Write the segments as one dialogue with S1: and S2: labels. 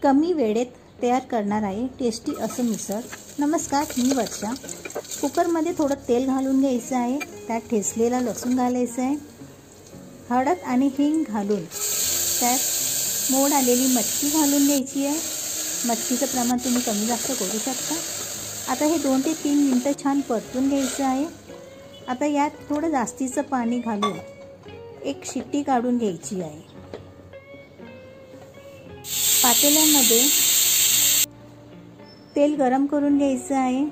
S1: कमी वेळेत तयार करणार आहे टेस्टी असं मिसळ। नमस्कार, मी वर्षा। कुकरमध्ये थोडं तेल घालून घ्यायचं आहे, त्यात ठेचलेला लसूण घालायचं आहे, हळद आणि हिंग घालून त्यात मोड आलेली मटकी घालून घ्यायची आहे। मटकीचं प्रमाण तुम्ही कमी जास्त करू शकता। आता हे 2 ते 3 मिनिटं छान परतून घ्यायचं आहे। आता यात थोडं जास्तीचं पाणी घालून एक शिट्टी काढून घ्यायची आहे। पातेल्यामध्ये तेल गरम करून घ्यायचं आहे।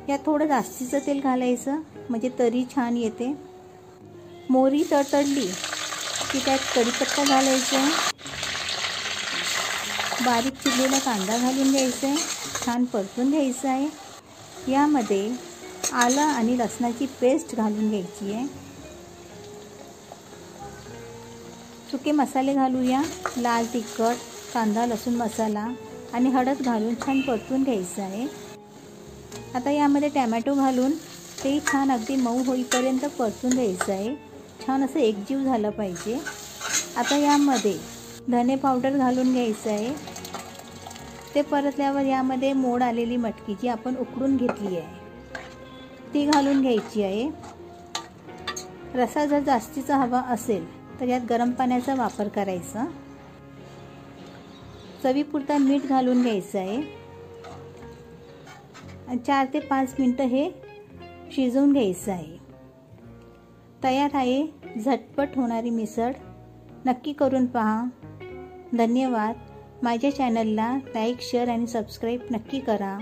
S1: यात थोडं जास्तीचं तेल घालायचं म्हणजे तरी छान येते। मोहरी तडतडली की त्यात कढीपत्ता घालायचा आहे, बारीक चिरलेला कांदा घालून घ्यायचा आहे, छान परतून घ्यायचं आहे। यामध्ये आलं आणि लसणाची पेस्ट घालून घ्यायची आहे। सुके मसाले घालूया, लाल तिखट, कांदा लसूण मसाला आणि हळद घालून छान परतून घ्यायचं आहे। आता यामध्ये टोमॅटो घालून ते छान अगदी मऊ होईपर्यंत परतून घ्यायचं आहे। छान असं एकजीव झालं पाहिजे। आता यामध्ये धने पावडर घालून घ्यायचं आहे। ते परतल्यावर यामध्ये मोड आलेली मटकी जी आपण उकडून घेतली आहे ती घालून घ्यायची आहे। रस्सा जर जास्तीचा हवा असेल तर यात गरम पाण्याचा वापर करायचा। चवीपुरता मीठ घालून घ्यायचं आहे आणि 4 ते 5 मिनिटं हे शिजवून घ्यायचं आहे। तयार आहे झटपट होणारी मिसळ। नक्की करून पहा। धन्यवाद। माझ्या चॅनलला लाईक, शेअर आणि सबस्क्राईब नक्की करा।